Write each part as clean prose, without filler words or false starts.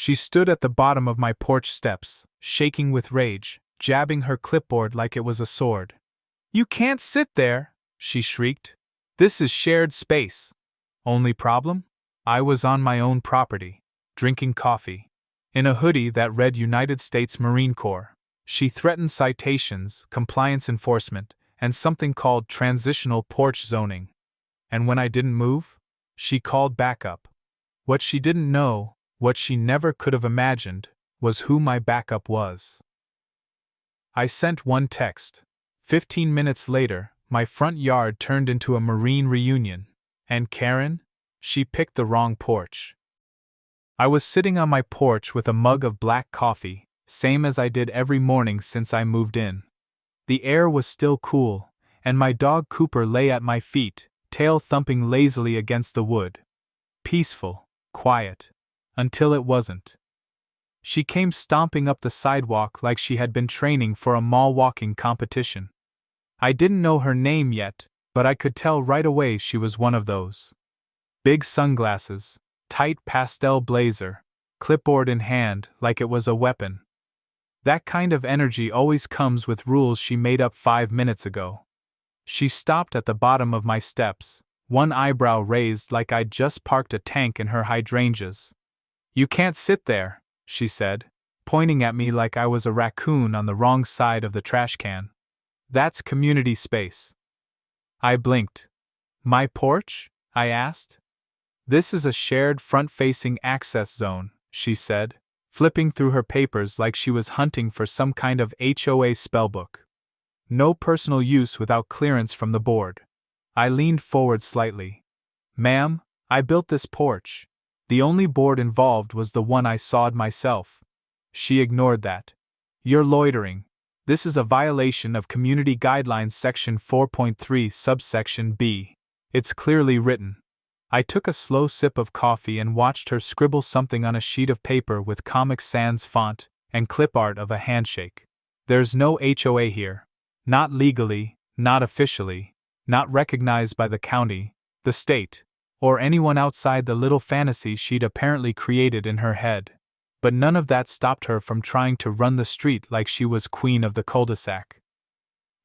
She stood at the bottom of my porch steps, shaking with rage, jabbing her clipboard like it was a sword. "You can't sit there!" she shrieked. "This is shared space." Only problem? I was on my own property, drinking coffee, in a hoodie that read United States Marine Corps. She threatened citations, compliance enforcement, and something called transitional porch zoning. And when I didn't move, she called backup. What she didn't know, what she never could have imagined, was who my backup was. I sent one text. 15 minutes later, my front yard turned into a Marine reunion. And Karen? She picked the wrong porch. I was sitting on my porch with a mug of black coffee, same as I did every morning since I moved in. The air was still cool, and my dog Cooper lay at my feet, tail thumping lazily against the wood. Peaceful, quiet. Until it wasn't. She came stomping up the sidewalk like she had been training for a mall walking competition. I didn't know her name yet, but I could tell right away she was one of those. Big sunglasses, tight pastel blazer, clipboard in hand like it was a weapon. That kind of energy always comes with rules she made up 5 minutes ago. She stopped at the bottom of my steps, one eyebrow raised like I'd just parked a tank in her hydrangeas. "You can't sit there," she said, pointing at me like I was a raccoon on the wrong side of the trash can. "That's community space." I blinked. "My porch?" I asked. "This is a shared front-facing access zone," she said, flipping through her papers like she was hunting for some kind of HOA spellbook. "No personal use without clearance from the board." I leaned forward slightly. "Ma'am, I built this porch. The only board involved was the one I sawed myself." She ignored that. "You're loitering. This is a violation of Community Guidelines Section 4.3 subsection B. It's clearly written." I took a slow sip of coffee and watched her scribble something on a sheet of paper with Comic Sans font and clip art of a handshake. "There's no HOA here. Not legally, not officially, not recognized by the county, the state, or anyone outside the little fantasy she'd apparently created in her head. But none of that stopped her from trying to run the street like she was queen of the cul-de-sac.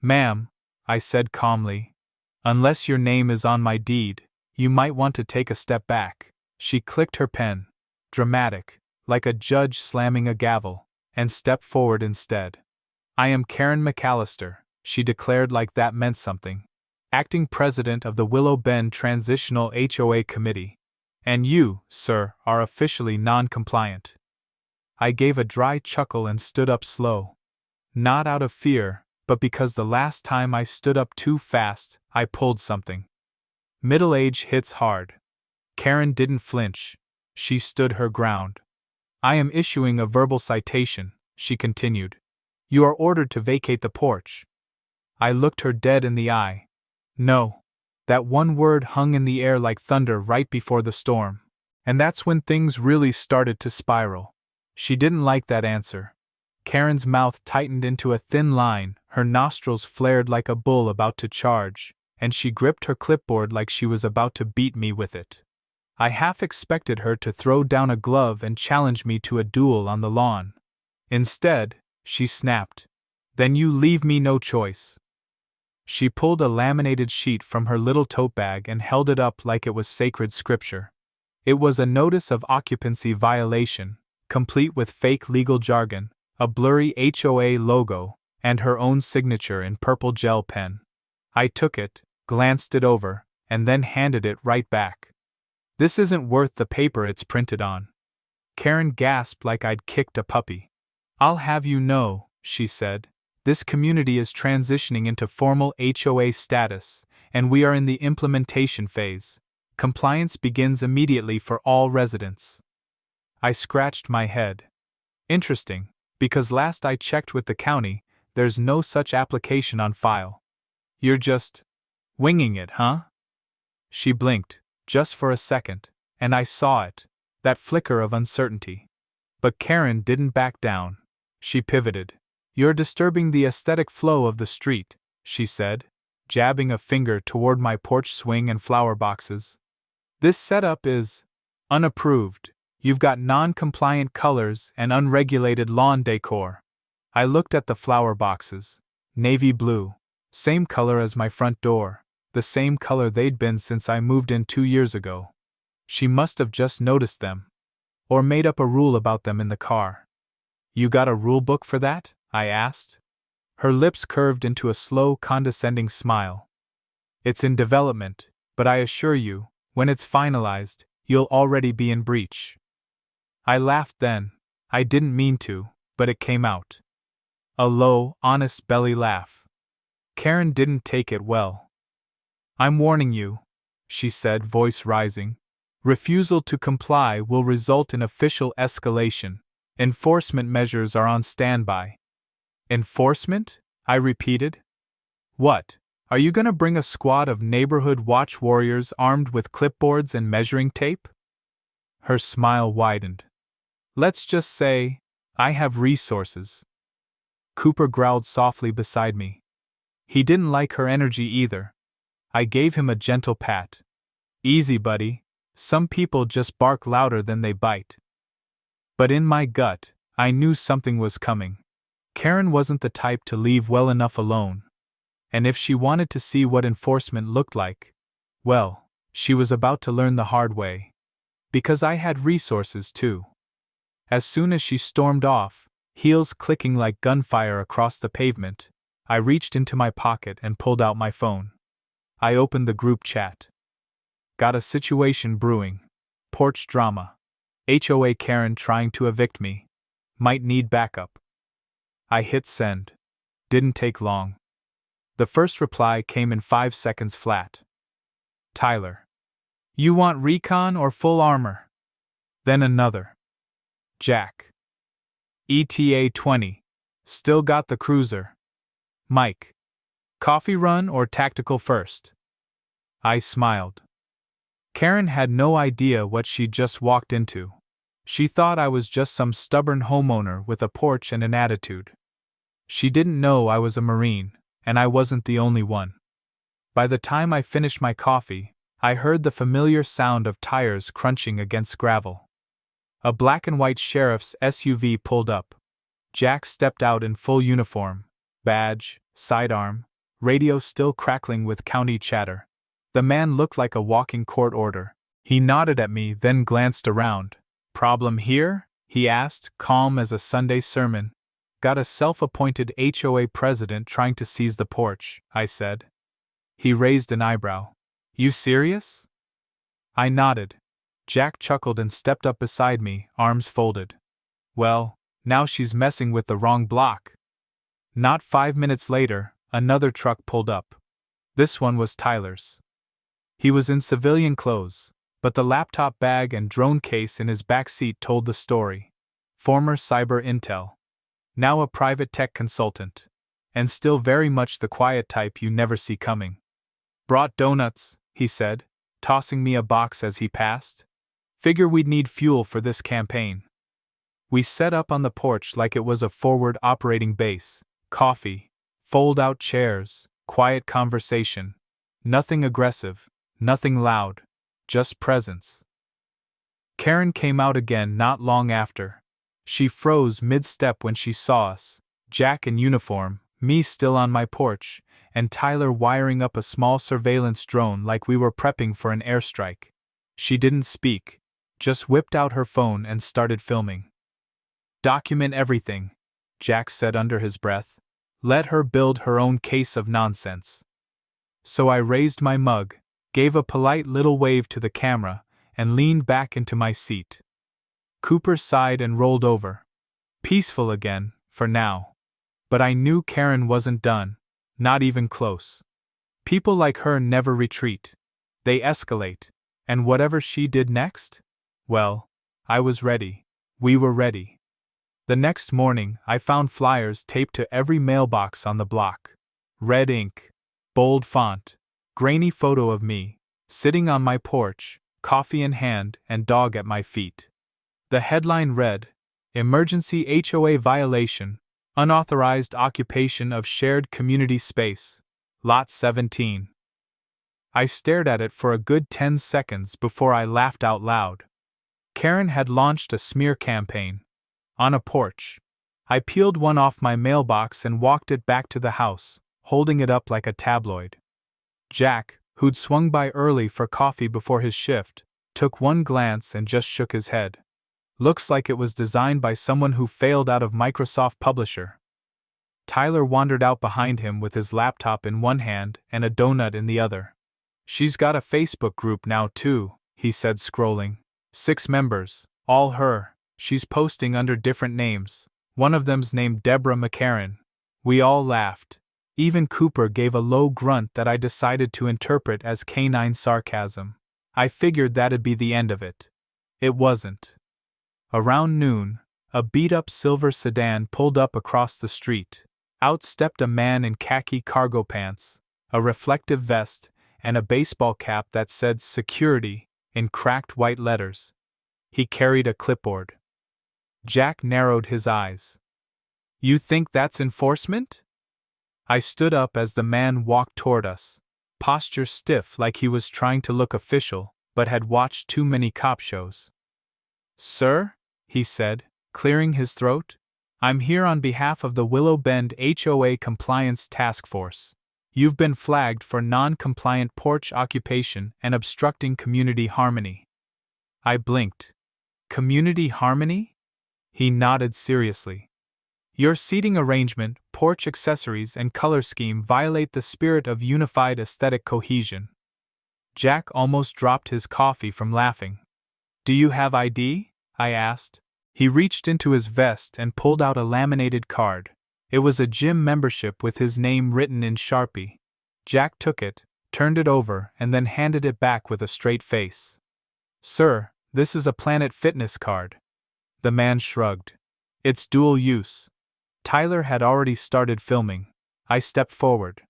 "Ma'am," I said calmly, "unless your name is on my deed, you might want to take a step back." She clicked her pen, dramatic, like a judge slamming a gavel, and stepped forward instead. "I am Karen McAllister," she declared like that meant something. "Acting president of the Willow Bend Transitional HOA Committee. And you, sir, are officially non-compliant." I gave a dry chuckle and stood up slow. Not out of fear, but because the last time I stood up too fast, I pulled something. Middle age hits hard. Karen didn't flinch. She stood her ground. "I am issuing a verbal citation," she continued. "You are ordered to vacate the porch." I looked her dead in the eye. No. That one word hung in the air like thunder right before the storm. And that's when things really started to spiral. She didn't like that answer. Karen's mouth tightened into a thin line, her nostrils flared like a bull about to charge, and she gripped her clipboard like she was about to beat me with it. I half expected her to throw down a glove and challenge me to a duel on the lawn. Instead, she snapped. "Then you leave me no choice." She pulled a laminated sheet from her little tote bag and held it up like it was sacred scripture. It was a notice of occupancy violation, complete with fake legal jargon, a blurry HOA logo, and her own signature in purple gel pen. I took it, glanced it over, and then handed it right back. "This isn't worth the paper it's printed on." Karen gasped like I'd kicked a puppy. "I'll have you know," she said, "this community is transitioning into formal HOA status, and we are in the implementation phase. Compliance begins immediately for all residents." I scratched my head. Interesting, because last I checked with the county, there's no such application on file. "You're just winging it, huh?" She blinked, just for a second, and I saw it, that flicker of uncertainty. But Karen didn't back down. She pivoted. "You're disturbing the aesthetic flow of the street," she said, jabbing a finger toward my porch swing and flower boxes. "This setup is unapproved. You've got non-compliant colors and unregulated lawn decor. I looked at the flower boxes. Navy blue. Same color as my front door. The same color they'd been since I moved in 2 years ago. She must have just noticed them. Or made up a rule about them in the car. You got a rule book for that? I asked. Her lips curved into a slow, condescending smile. It's in development, but I assure you, when it's finalized, you'll already be in breach. I laughed then. I didn't mean to, but it came out. A low, honest belly laugh. Karen didn't take it well. I'm warning you, she said, voice rising. Refusal to comply will result in official escalation. Enforcement measures are on standby. Enforcement? I repeated. What? Are you gonna bring a squad of neighborhood watch warriors armed with clipboards and measuring tape? Her smile widened. Let's just say, I have resources. Cooper growled softly beside me. He didn't like her energy either. I gave him a gentle pat. Easy, buddy. Some people just bark louder than they bite. But in my gut, I knew something was coming. Karen wasn't the type to leave well enough alone. And if she wanted to see what enforcement looked like, well, she was about to learn the hard way. Because I had resources too. As soon as she stormed off, heels clicking like gunfire across the pavement, I reached into my pocket and pulled out my phone. I opened the group chat. Got a situation brewing. Porch drama. HOA Karen trying to evict me. Might need backup. I hit send. Didn't take long. The first reply came in 5 seconds flat. Tyler. You want recon or full armor? Then another. Jack. ETA 20. Still got the cruiser. Mike. Coffee run or tactical first? I smiled. Karen had no idea what she'd just walked into. She thought I was just some stubborn homeowner with a porch and an attitude. She didn't know I was a Marine, and I wasn't the only one. By the time I finished my coffee, I heard the familiar sound of tires crunching against gravel. A black and white sheriff's SUV pulled up. Jack stepped out in full uniform, badge, sidearm, radio still crackling with county chatter. The man looked like a walking court order. He nodded at me, then glanced around. Problem here? He asked, calm as a Sunday sermon. Got a self-appointed HOA president trying to seize the porch, I said. He raised an eyebrow. You serious? I nodded. Jack chuckled and stepped up beside me, arms folded. Well, now she's messing with the wrong block. Not 5 minutes later, another truck pulled up. This one was Tyler's. He was in civilian clothes, but the laptop bag and drone case in his back seat told the story. Former cyber intel. Now a private tech consultant. And still very much the quiet type you never see coming. Brought donuts, he said, tossing me a box as he passed. Figure we'd need fuel for this campaign. We set up on the porch like it was a forward operating base. Coffee, fold-out chairs, quiet conversation. Nothing aggressive, nothing loud, just presence. Karen came out again not long after. She froze mid-step when she saw us, Jack in uniform, me still on my porch, and Tyler wiring up a small surveillance drone like we were prepping for an airstrike. She didn't speak, just whipped out her phone and started filming. Document everything, Jack said under his breath. Let her build her own case of nonsense. So I raised my mug, gave a polite little wave to the camera, and leaned back into my seat. Cooper sighed and rolled over. Peaceful again, for now. But I knew Karen wasn't done, not even close. People like her never retreat. They escalate, and whatever she did next? Well, I was ready. We were ready. The next morning, I found flyers taped to every mailbox on the block. Red ink, bold font, grainy photo of me, sitting on my porch, coffee in hand and dog at my feet. The headline read, Emergency HOA Violation, Unauthorized Occupation of Shared Community Space, Lot 17. I stared at it for a good 10 seconds before I laughed out loud. Karen had launched a smear campaign. On a porch. I peeled one off my mailbox and walked it back to the house, holding it up like a tabloid. Jack, who'd swung by early for coffee before his shift, took one glance and just shook his head. Looks like it was designed by someone who failed out of Microsoft Publisher. Tyler wandered out behind him with his laptop in one hand and a donut in the other. She's got a Facebook group now too, he said, scrolling. 6 members, all her. She's posting under different names. One of them's named Deborah McCarran. We all laughed. Even Cooper gave a low grunt that I decided to interpret as canine sarcasm. I figured that'd be the end of it. It wasn't. Around noon, a beat-up silver sedan pulled up across the street. Out stepped a man in khaki cargo pants, a reflective vest, and a baseball cap that said "Security" in cracked white letters. He carried a clipboard. Jack narrowed his eyes. You think that's enforcement? I stood up as the man walked toward us, posture stiff like he was trying to look official, but had watched too many cop shows. Sir, he said, clearing his throat, I'm here on behalf of the Willow Bend HOA Compliance Task Force. You've been flagged for non-compliant porch occupation and obstructing community harmony. I blinked. Community harmony? He nodded seriously. Your seating arrangement, porch accessories, and color scheme violate the spirit of unified aesthetic cohesion. Jack almost dropped his coffee from laughing. Do you have ID? I asked. He reached into his vest and pulled out a laminated card. It was a gym membership with his name written in Sharpie. Jack took it, turned it over, and then handed it back with a straight face. Sir, this is a Planet Fitness card. The man shrugged. It's dual use. Tyler had already started filming. I stepped forward.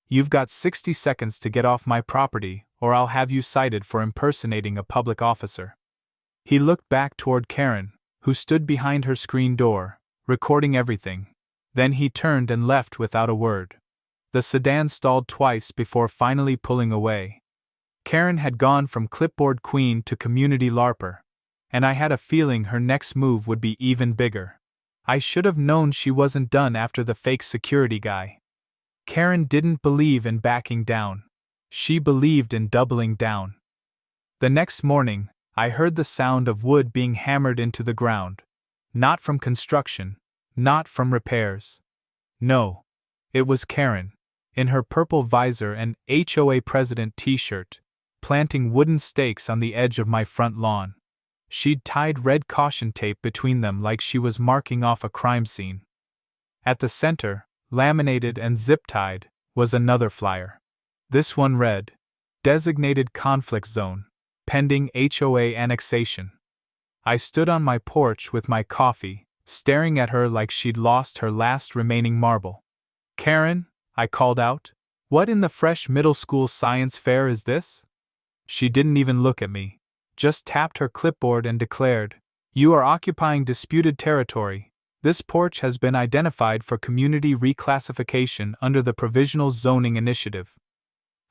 You've got 60 seconds to get off my property, or I'll have you cited for impersonating a public officer. He looked back toward Karen, who stood behind her screen door, recording everything. Then he turned and left without a word. The sedan stalled twice before finally pulling away. Karen had gone from clipboard queen to community LARPer, and I had a feeling her next move would be even bigger. I should have known she wasn't done after the fake security guy. Karen didn't believe in backing down. She believed in doubling down. The next morning, I heard the sound of wood being hammered into the ground. Not from construction, not from repairs. No. It was Karen, in her purple visor and HOA president t-shirt, planting wooden stakes on the edge of my front lawn. She'd tied red caution tape between them like she was marking off a crime scene. At the center, laminated and zip-tied, was another flyer. This one read, Designated Conflict Zone, Pending HOA Annexation. I stood on my porch with my coffee, staring at her like she'd lost her last remaining marble. Karen, I called out, what in the fresh middle school science fair is this? She didn't even look at me, just tapped her clipboard and declared, You are occupying disputed territory. This porch has been identified for community reclassification under the Provisional Zoning Initiative.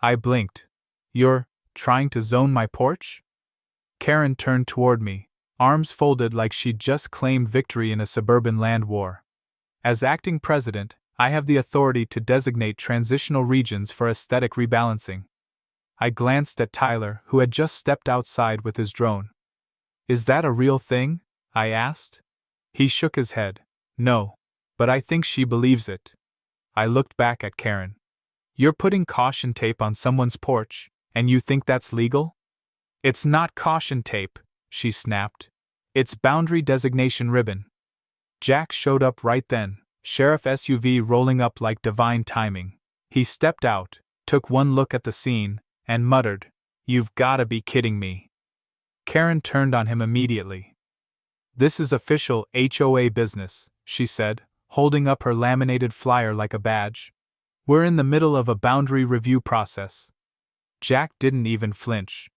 I blinked. You're trying to zone my porch? Karen turned toward me, arms folded like she'd just claimed victory in a suburban land war. As acting president, I have the authority to designate transitional regions for aesthetic rebalancing. I glanced at Tyler, who had just stepped outside with his drone. Is that a real thing? I asked. He shook his head. No, but I think she believes it. I looked back at Karen. You're putting caution tape on someone's porch, and you think that's legal? It's not caution tape, she snapped. It's boundary designation ribbon. Jack showed up right then, sheriff SUV rolling up like divine timing. He stepped out, took one look at the scene, and muttered, You've gotta be kidding me. Karen turned on him immediately. This is official HOA business, she said, holding up her laminated flyer like a badge. We're in the middle of a boundary review process. Jack didn't even flinch.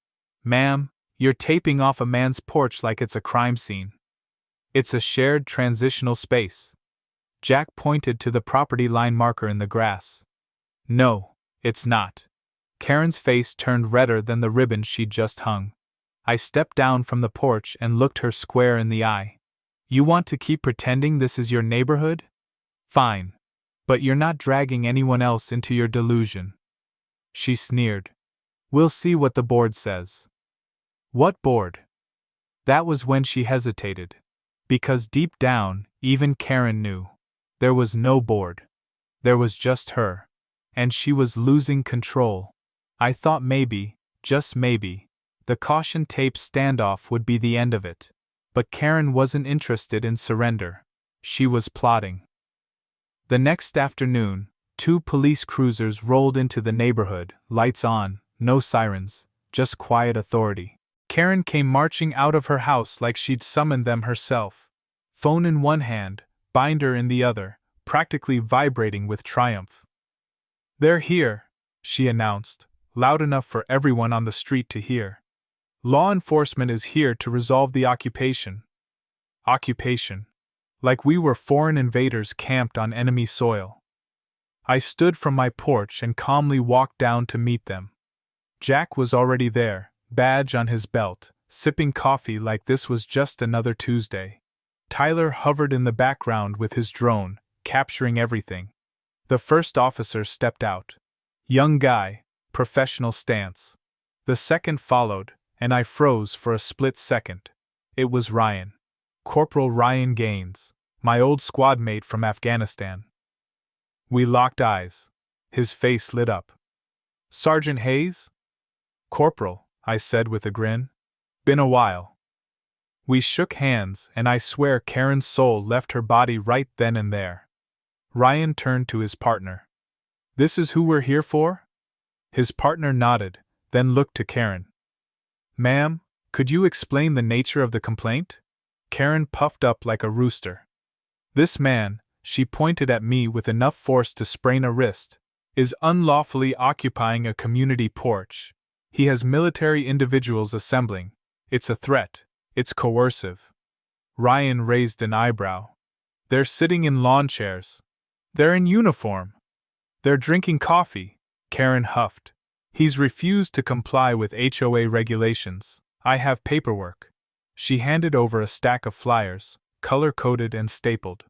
Ma'am, you're taping off a man's porch like it's a crime scene. It's a shared transitional space. Jack pointed to the property line marker in the grass. No, it's not. Karen's face turned redder than the ribbon she'd just hung. I stepped down from the porch and looked her square in the eye. You want to keep pretending this is your neighborhood? Fine. But you're not dragging anyone else into your delusion. She sneered. We'll see what the board says. What board? That was when she hesitated. Because deep down, even Karen knew. There was no board. There was just her. And she was losing control. I thought maybe, just maybe, the caution tape standoff would be the end of it. But Karen wasn't interested in surrender. She was plotting. The next afternoon, 2 police cruisers rolled into the neighborhood, lights on, no sirens, just quiet authority. Karen came marching out of her house like she'd summoned them herself. Phone in one hand, binder in the other, practically vibrating with triumph. They're here, she announced, loud enough for everyone on the street to hear. Law enforcement is here to resolve the occupation. Occupation. Like we were foreign invaders camped on enemy soil. I stood from my porch and calmly walked down to meet them. Jack was already there, badge on his belt, sipping coffee like this was just another Tuesday. Tyler hovered in the background with his drone, capturing everything. The first officer stepped out. Young guy, professional stance. The second followed, and I froze for a split second. It was Ryan. Corporal Ryan Gaines, my old squad mate from Afghanistan. We locked eyes. His face lit up. Sergeant Hayes? Corporal, I said with a grin. Been a while. We shook hands, and I swear Karen's soul left her body right then and there. Ryan turned to his partner. This is who we're here for? His partner nodded, then looked to Karen. Ma'am, could you explain the nature of the complaint? Karen puffed up like a rooster. This man, she pointed at me with enough force to sprain a wrist, is unlawfully occupying a community porch. He has military individuals assembling. It's a threat. It's coercive. Ryan raised an eyebrow. They're sitting in lawn chairs. They're in uniform. They're drinking coffee, Karen huffed. He's refused to comply with HOA regulations. I have paperwork. She handed over a stack of flyers, color-coded and stapled.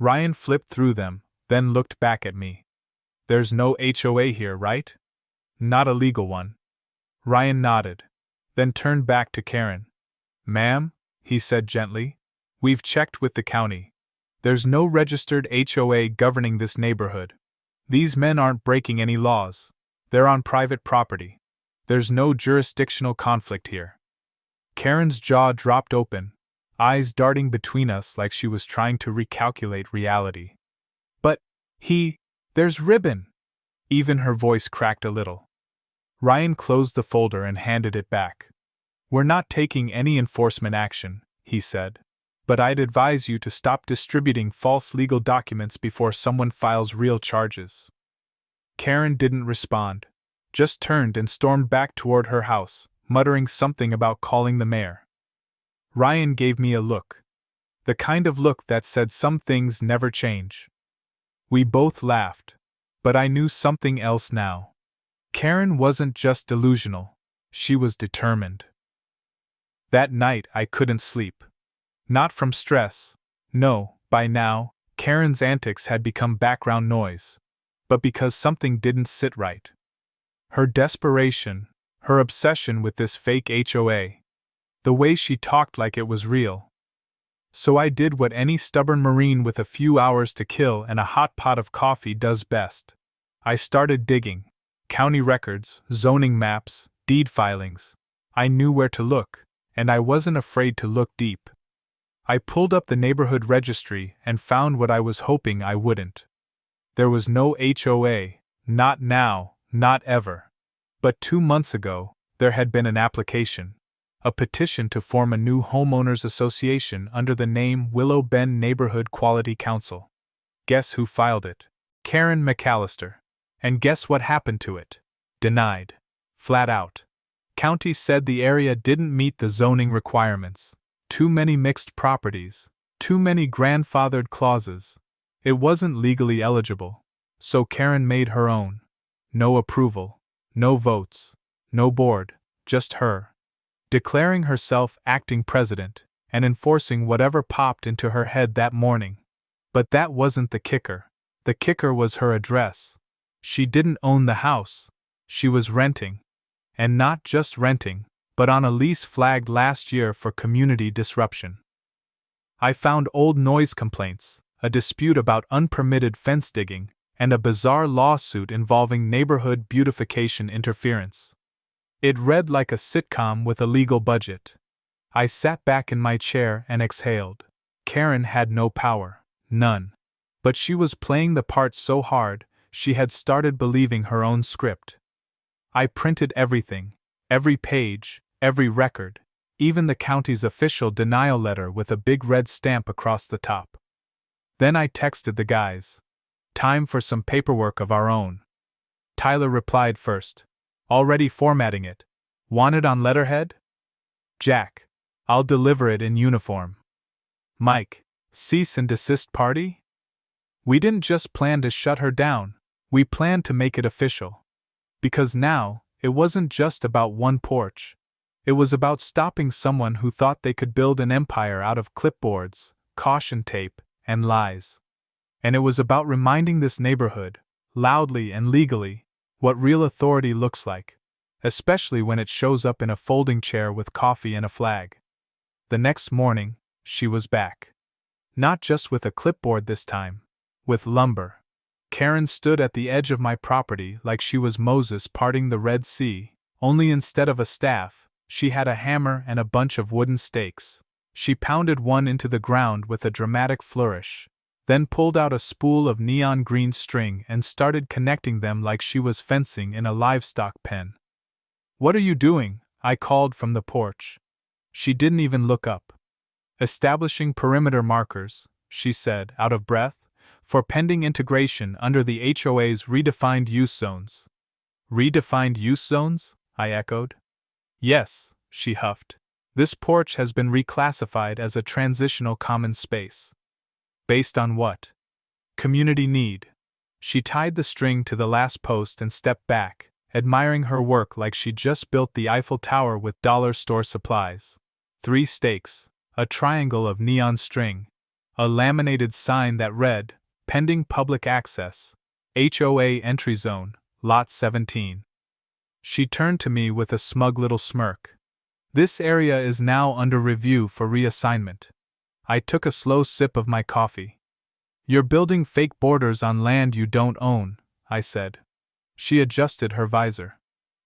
Ryan flipped through them, then looked back at me. There's no HOA here, right? Not a legal one. Ryan nodded, then turned back to Karen. Ma'am, he said gently, we've checked with the county. There's no registered HOA governing this neighborhood. These men aren't breaking any laws. They're on private property. There's no jurisdictional conflict here. Karen's jaw dropped open, eyes darting between us like she was trying to recalculate reality. But, there's ribbon! Even her voice cracked a little. Ryan closed the folder and handed it back. We're not taking any enforcement action, he said. But I'd advise you to stop distributing false legal documents before someone files real charges. Karen didn't respond, just turned and stormed back toward her house, muttering something about calling the mayor. Ryan gave me a look. The kind of look that said some things never change. We both laughed, but I knew something else now. Karen wasn't just delusional, she was determined. That night I couldn't sleep. Not from stress. No, by now, Karen's antics had become background noise. But because something didn't sit right. Her desperation, her obsession with this fake HOA. The way she talked like it was real. So I did what any stubborn Marine with a few hours to kill and a hot pot of coffee does best. I started digging. County records, zoning maps, deed filings. I knew where to look, and I wasn't afraid to look deep. I pulled up the neighborhood registry and found what I was hoping I wouldn't. There was no HOA, not now, not ever. But 2 months ago, there had been an application. A petition to form a new homeowners association under the name Willow Bend Neighborhood Quality Council. Guess who filed it? Karen McAllister. And guess what happened to it? Denied. Flat out. County said the area didn't meet the zoning requirements. Too many mixed properties. Too many grandfathered clauses. It wasn't legally eligible. So Karen made her own. No approval. No votes. No board. Just her. declaring herself acting president, and enforcing whatever popped into her head that morning. But that wasn't the kicker. The kicker was her address. She didn't own the house. She was renting. And not just renting, but on a lease flagged last year for community disruption. I found old noise complaints, a dispute about unpermitted fence digging, and a bizarre lawsuit involving neighborhood beautification interference. It read like a sitcom with a legal budget. I sat back in my chair and exhaled. Karen had no power, none. But she was playing the part so hard, she had started believing her own script. I printed everything, every page, every record, even the county's official denial letter with a big red stamp across the top. Then I texted the guys. Time for some paperwork of our own. Tyler replied first. Already formatting it. Want it on letterhead? Jack. I'll deliver it in uniform. Mike. Cease and desist party? We didn't just plan to shut her down, we planned to make it official. Because now, it wasn't just about one porch. It was about stopping someone who thought they could build an empire out of clipboards, caution tape, and lies. And it was about reminding this neighborhood, loudly and legally, what real authority looks like, especially when it shows up in a folding chair with coffee and a flag. The next morning, she was back. Not just with a clipboard this time, with lumber. Karen stood at the edge of my property like she was Moses parting the Red Sea, only instead of a staff, she had a hammer and a bunch of wooden stakes. She pounded one into the ground with a dramatic flourish, then pulled out a spool of neon green string and started connecting them like she was fencing in a livestock pen. "What are you doing?" I called from the porch. She didn't even look up. "Establishing perimeter markers," she said, out of breath, "for pending integration under the HOA's redefined use zones." "Redefined use zones?" I echoed. "Yes," she huffed. "This porch has been reclassified as a transitional common space." "Based on what?" "Community need." She tied the string to the last post and stepped back, admiring her work like she'd just built the Eiffel Tower with dollar store supplies. 3 stakes, a triangle of neon string, a laminated sign that read, "Pending public access, HOA entry zone, lot 17. She turned to me with a smug little smirk. "This area is now under review for reassignment." I took a slow sip of my coffee. "You're building fake borders on land you don't own," I said. She adjusted her visor.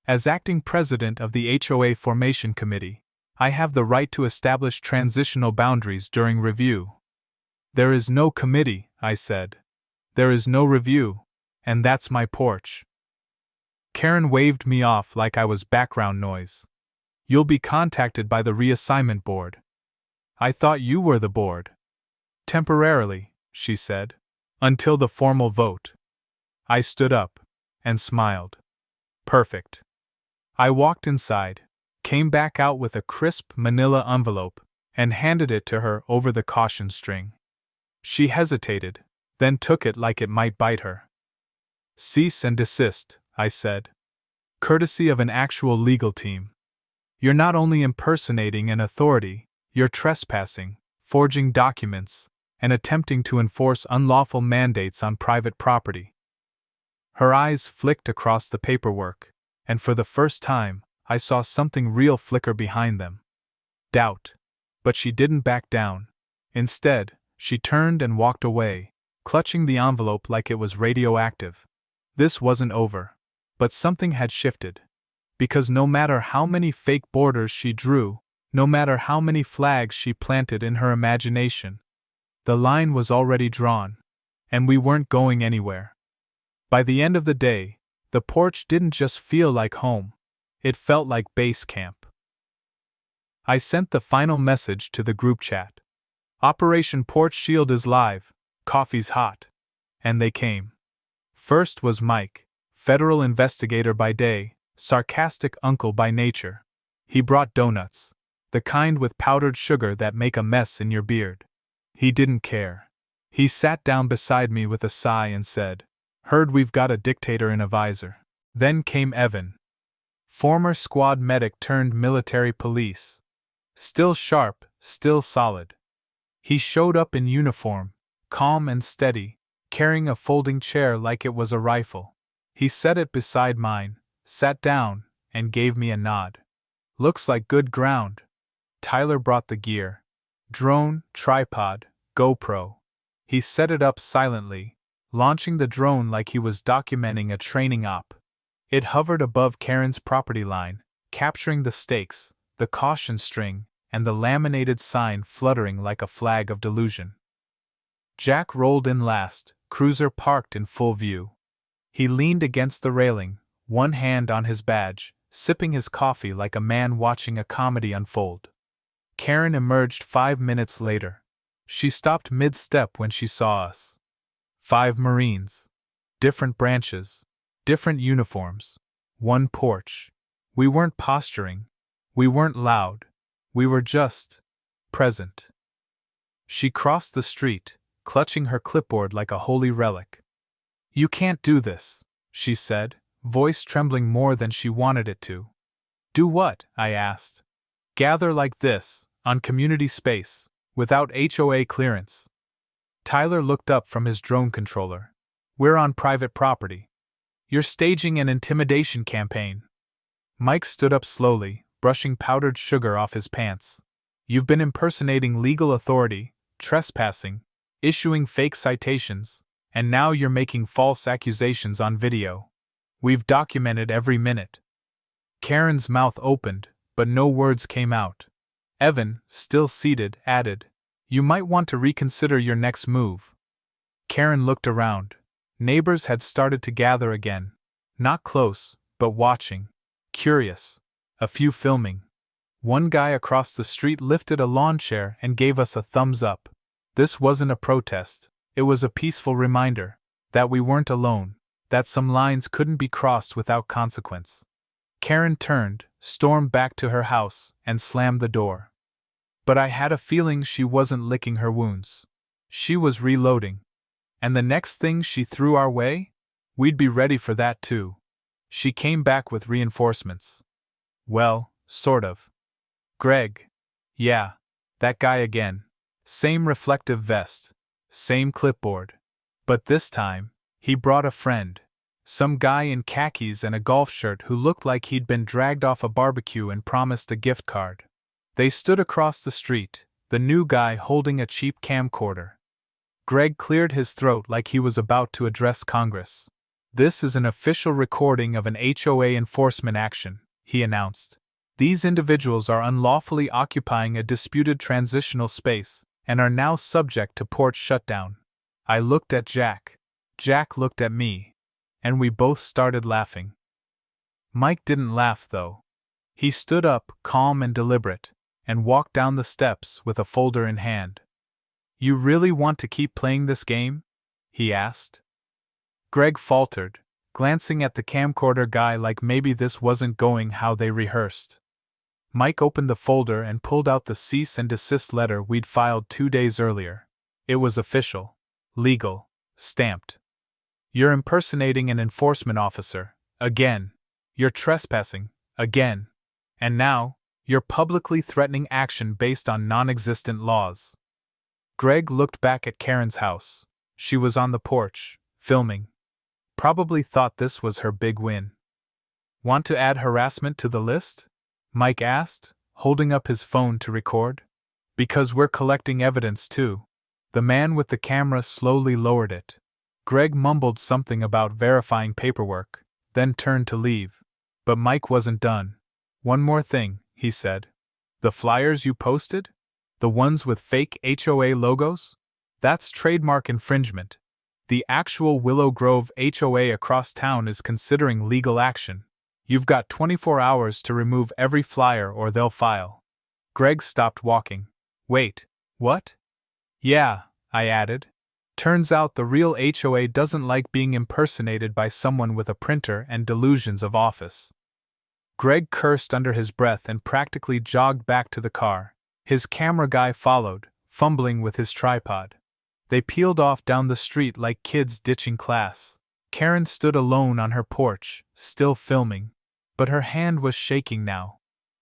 "As acting president of the HOA Formation Committee, I have the right to establish transitional boundaries during review." "There is no committee," I said. "There is no review, and that's my porch." Karen waved me off like I was background noise. "You'll be contacted by the reassignment board." "I thought you were the board." "Temporarily," she said. "Until the formal vote." I stood up and smiled. "Perfect." I walked inside, came back out with a crisp manila envelope, and handed it to her over the caution string. She hesitated, then took it like it might bite her. "Cease and desist," I said. "Courtesy of an actual legal team. You're not only impersonating an authority, you're trespassing, forging documents, and attempting to enforce unlawful mandates on private property." Her eyes flicked across the paperwork, and for the first time, I saw something real flicker behind them. Doubt. But she didn't back down. Instead, she turned and walked away, clutching the envelope like it was radioactive. This wasn't over. But something had shifted. Because no matter how many fake borders she drew, no matter how many flags she planted in her imagination, the line was already drawn, and we weren't going anywhere. By the end of the day, the porch didn't just feel like home, it felt like base camp. I sent the final message to the group chat. "Operation Porch Shield is live, coffee's hot." And they came. First was Mike, federal investigator by day, sarcastic uncle by nature. He brought donuts, the kind with powdered sugar that make a mess in your beard. He didn't care. He sat down beside me with a sigh and said, "Heard we've got a dictator in a visor." Then came Evan. Former squad medic turned military police. Still sharp, still solid. He showed up in uniform, calm and steady, carrying a folding chair like it was a rifle. He set it beside mine, sat down, and gave me a nod. Looks like good ground. Tyler brought the gear. Drone, tripod, GoPro. He set it up silently, launching the drone like he was documenting a training op. It hovered above Karen's property line, capturing the stakes, the caution string, and the laminated sign fluttering like a flag of delusion. Jack rolled in last, cruiser parked in full view. He leaned against the railing, one hand on his badge, sipping his coffee like a man watching a comedy unfold. Karen emerged 5 minutes later. She stopped mid-step when she saw us. 5 Marines. Different branches. Different uniforms. One porch. We weren't posturing. We weren't loud. We were just present. She crossed the street, clutching her clipboard like a holy relic. "You can't do this," she said, voice trembling more than she wanted it to. "Do what?" I asked. "Gather like this, on community space, without HOA clearance." Tyler looked up from his drone controller. "We're on private property. You're staging an intimidation campaign." Mike stood up slowly, brushing powdered sugar off his pants. "You've been impersonating legal authority, trespassing, issuing fake citations, and now you're making false accusations on video. We've documented every minute." Karen's mouth opened, but no words came out. Evan, still seated, added, "You might want to reconsider your next move." Karen looked around. Neighbors had started to gather again. Not close, but watching. Curious. A few filming. One guy across the street lifted a lawn chair and gave us a thumbs up. This wasn't a protest. It was a peaceful reminder that we weren't alone, that some lines couldn't be crossed without consequence. Karen turned, stormed back to her house, and slammed the door. But I had a feeling she wasn't licking her wounds. She was reloading. And the next thing she threw our way? We'd be ready for that too. She came back with reinforcements. Well, sort of. Greg. Yeah, that guy again. Same reflective vest. Same clipboard. But this time, he brought a friend. Some guy in khakis and a golf shirt who looked like he'd been dragged off a barbecue and promised a gift card. They stood across the street, the new guy holding a cheap camcorder. Greg cleared his throat like he was about to address Congress. "This is an official recording of an HOA enforcement action," he announced. "These individuals are unlawfully occupying a disputed transitional space and are now subject to porch shutdown." I looked at Jack. Jack looked at me. And we both started laughing. Mike didn't laugh, though. He stood up, calm and deliberate, and walked down the steps with a folder in hand. "You really want to keep playing this game?" he asked. Greg faltered, glancing at the camcorder guy like maybe this wasn't going how they rehearsed. Mike opened the folder and pulled out the cease and desist letter we'd filed 2 days earlier. It was official, legal, stamped. "You're impersonating an enforcement officer, again. You're trespassing, again. And now, you're publicly threatening action based on non-existent laws." Greg looked back at Karen's house. She was on the porch, filming. Probably thought this was her big win. "Want to add harassment to the list?" Mike asked, holding up his phone to record. "Because we're collecting evidence too." The man with the camera slowly lowered it. Greg mumbled something about verifying paperwork, then turned to leave. But Mike wasn't done. "One more thing," he said. "The flyers you posted? The ones with fake HOA logos? That's trademark infringement. The actual Willow Grove HOA across town is considering legal action. You've got 24 hours to remove every flyer or they'll file." Greg stopped walking. "Wait, what?" "Yeah," I added. "Turns out the real HOA doesn't like being impersonated by someone with a printer and delusions of office." Greg cursed under his breath and practically jogged back to the car. His camera guy followed, fumbling with his tripod. They peeled off down the street like kids ditching class. Karen stood alone on her porch, still filming. But her hand was shaking now.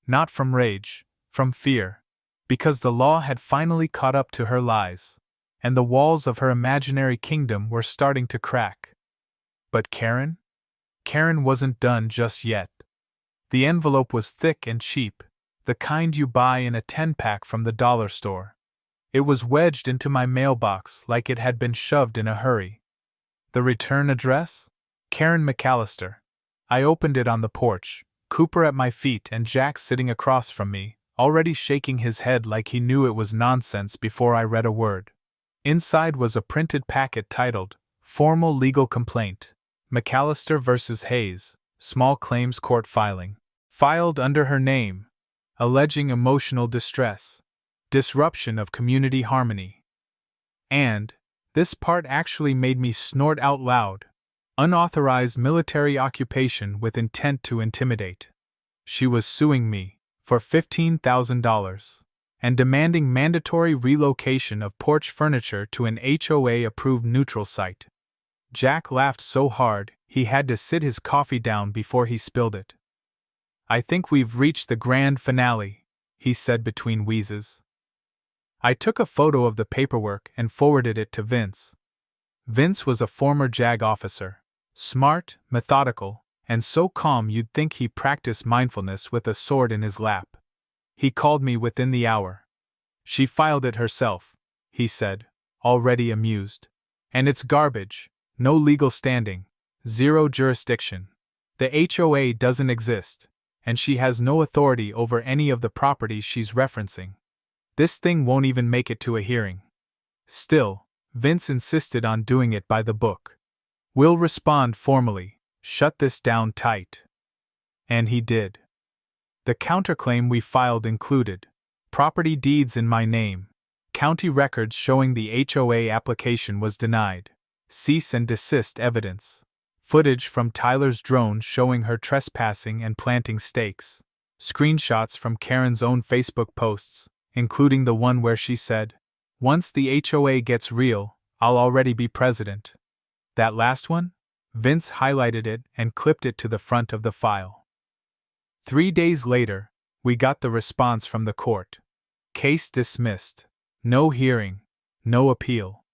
Not from rage, from fear. Because the law had finally caught up to her lies, and the walls of her imaginary kingdom were starting to crack. But Karen? Karen wasn't done just yet. The envelope was thick and cheap, the kind you buy in a 10-pack from the dollar store. It was wedged into my mailbox like it had been shoved in a hurry. The return address? Karen McAllister. I opened it on the porch, Cooper at my feet and Jack sitting across from me, already shaking his head like he knew it was nonsense before I read a word. Inside was a printed packet titled, Formal Legal Complaint, McAllister vs. Hayes, Small Claims Court Filing. Filed under her name. Alleging emotional distress. Disruption of community harmony. And, this part actually made me snort out loud. Unauthorized military occupation with intent to intimidate. She was suing me for $15,000 and demanding mandatory relocation of porch furniture to an HOA-approved neutral site. Jack laughed so hard he had to sit his coffee down before he spilled it. I think we've reached the grand finale, he said between wheezes. I took a photo of the paperwork and forwarded it to Vince. Vince was a former JAG officer, smart, methodical, and so calm you'd think he practiced mindfulness with a sword in his lap. He called me within the hour. She filed it herself, he said, already amused. And it's garbage, no legal standing, zero jurisdiction. The HOA doesn't exist, and she has no authority over any of the properties she's referencing. This thing won't even make it to a hearing. Still, Vince insisted on doing it by the book. We'll respond formally, shut this down tight. And he did. The counterclaim we filed included property deeds in my name, county records showing the HOA application was denied, cease and desist evidence, footage from Tyler's drone showing her trespassing and planting stakes, screenshots from Karen's own Facebook posts, including the one where she said, "Once the HOA gets real, I'll already be president." That last one? Vince highlighted it and clipped it to the front of the file. 3 days later, we got the response from the court. Case dismissed. No hearing. No appeal.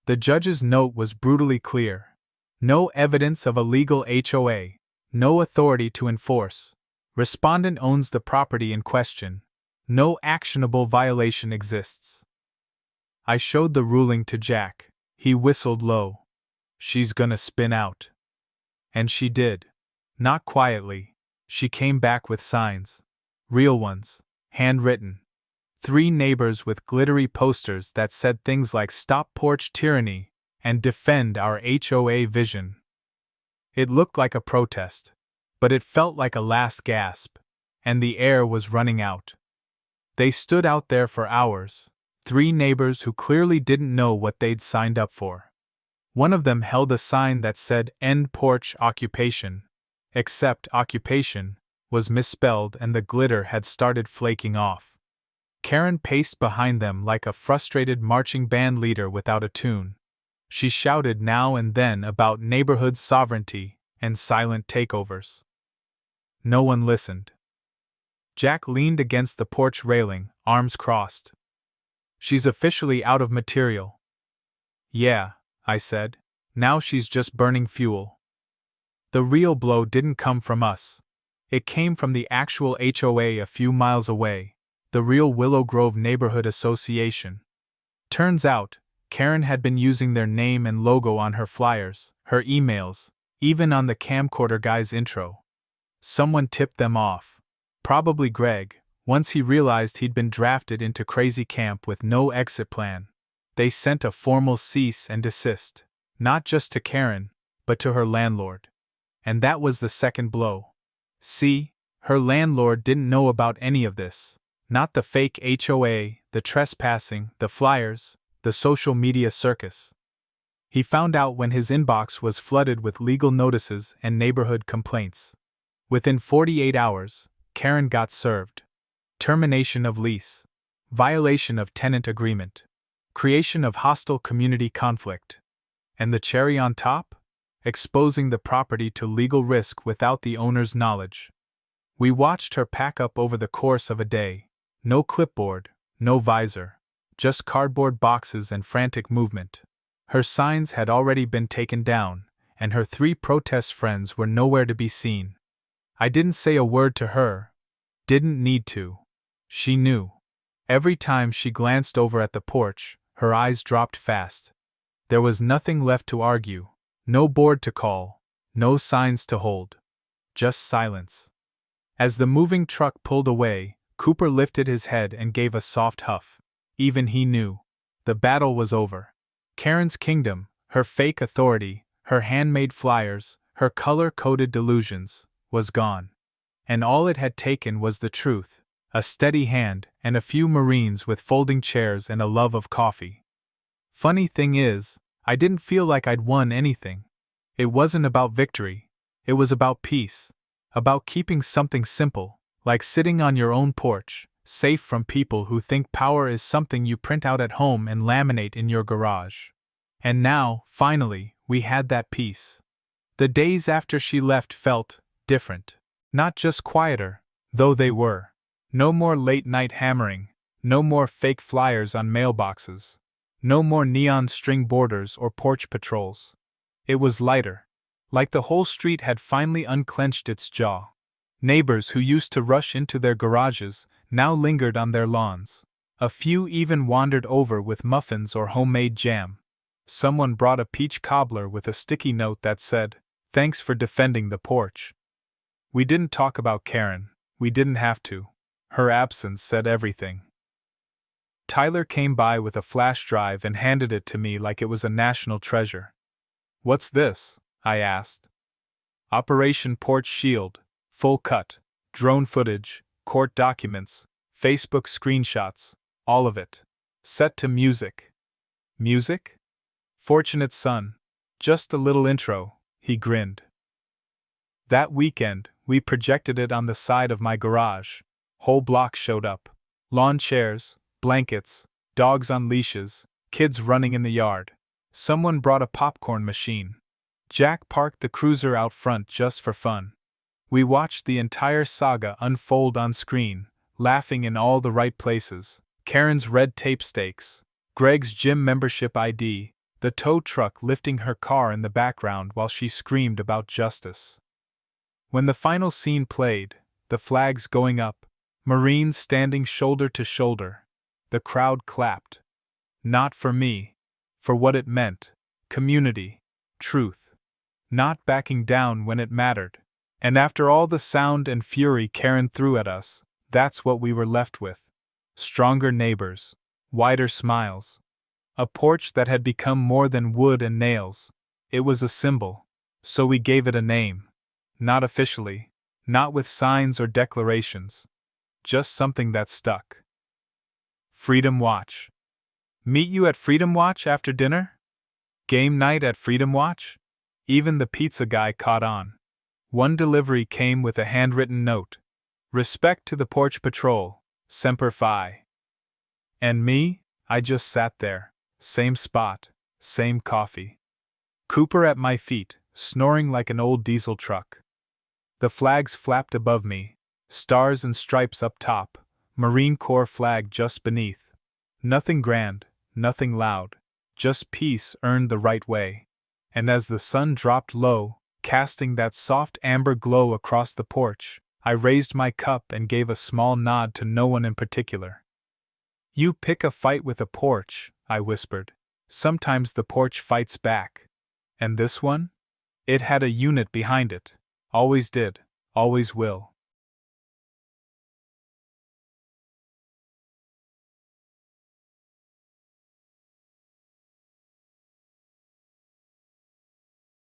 The judge's note was brutally clear. No evidence of a legal HOA. No authority to enforce. Respondent owns the property in question. No actionable violation exists. I showed the ruling to Jack. He whistled low. She's gonna spin out. And she did. Not quietly. She came back with signs. Real ones. Handwritten. 3 neighbors with glittery posters that said things like "Stop Porch Tyranny" and "Defend our HOA Vision." It looked like a protest, but it felt like a last gasp, and the air was running out. They stood out there for hours, 3 neighbors who clearly didn't know what they'd signed up for. One of them held a sign that said "End Porch Occupation," except "occupation" was misspelled and the glitter had started flaking off. Karen paced behind them like a frustrated marching band leader without a tune. She shouted now and then about neighborhood sovereignty and silent takeovers. No one listened. Jack leaned against the porch railing, arms crossed. "She's officially out of material." "Yeah," I said. "Now she's just burning fuel." The real blow didn't come from us. It came from the actual HOA a few miles away, the real Willow Grove Neighborhood Association. Turns out, Karen had been using their name and logo on her flyers, her emails, even on the camcorder guy's intro. Someone tipped them off. Probably Greg, once he realized he'd been drafted into crazy camp with no exit plan. They sent a formal cease and desist, not just to Karen, but to her landlord. And that was the second blow. See, her landlord didn't know about any of this. Not the fake HOA, the trespassing, the flyers, the social media circus. He found out when his inbox was flooded with legal notices and neighborhood complaints. Within 48 hours, Karen got served. Termination of lease. Violation of tenant agreement. Creation of hostile community conflict. And the cherry on top? Exposing the property to legal risk without the owner's knowledge. We watched her pack up over the course of a day. No clipboard, no visor, just cardboard boxes and frantic movement. Her signs had already been taken down, and her 3 protest friends were nowhere to be seen. I didn't say a word to her. Didn't need to. She knew. Every time she glanced over at the porch, her eyes dropped fast. There was nothing left to argue, no board to call, no signs to hold. Just silence. As the moving truck pulled away, Cooper lifted his head and gave a soft huff. Even he knew. The battle was over. Karen's kingdom, her fake authority, her handmade flyers, her color-coded delusions, was gone. And all it had taken was the truth, a steady hand, and a few Marines with folding chairs and a love of coffee. Funny thing is, I didn't feel like I'd won anything. It wasn't about victory. It was about peace. About keeping something simple, like sitting on your own porch, safe from people who think power is something you print out at home and laminate in your garage. And now, finally, we had that peace. The days after she left felt different. Not just quieter, though they were. No more late-night hammering, no more fake flyers on mailboxes, no more neon string borders or porch patrols. It was lighter. Like the whole street had finally unclenched its jaw. Neighbors who used to rush into their garages now lingered on their lawns. A few even wandered over with muffins or homemade jam. Someone brought a peach cobbler with a sticky note that said, "Thanks for defending the porch." We didn't talk about Karen. We didn't have to. Her absence said everything. Tyler came by with a flash drive and handed it to me like it was a national treasure. "What's this?" I asked. Operation Porch Shield, full cut, drone footage, court documents, Facebook screenshots, all of it. Set to music. Music? Fortunate son. Just a little intro, he grinned. That weekend, we projected it on the side of my garage. Whole block showed up. Lawn chairs, blankets, dogs on leashes, kids running in the yard. Someone brought a popcorn machine. Jack parked the cruiser out front just for fun. We watched the entire saga unfold on screen, laughing in all the right places. Karen's red tape stakes, Greg's gym membership ID, the tow truck lifting her car in the background while she screamed about justice. When the final scene played, the flags going up, Marines standing shoulder to shoulder, the crowd clapped. Not for me. For what it meant. Community. Truth. Not backing down when it mattered. And after all the sound and fury Karen threw at us, that's what we were left with. Stronger neighbors. Wider smiles. A porch that had become more than wood and nails. It was a symbol. So we gave it a name. Not officially. Not with signs or declarations. Just something that stuck. Freedom Watch. Meet you at Freedom Watch after dinner? Game night at Freedom Watch? Even the pizza guy caught on. One delivery came with a handwritten note. Respect to the Porch Patrol, Semper Fi. And me, I just sat there. Same spot, same coffee. Cooper at my feet, snoring like an old diesel truck. The flags flapped above me, stars and stripes up top, Marine Corps flag just beneath. Nothing grand, nothing loud, just peace earned the right way. And as the sun dropped low, casting that soft amber glow across the porch, I raised my cup and gave a small nod to no one in particular. You pick a fight with a porch, I whispered. Sometimes the porch fights back. And this one? It had a unit behind it. Always did, always will.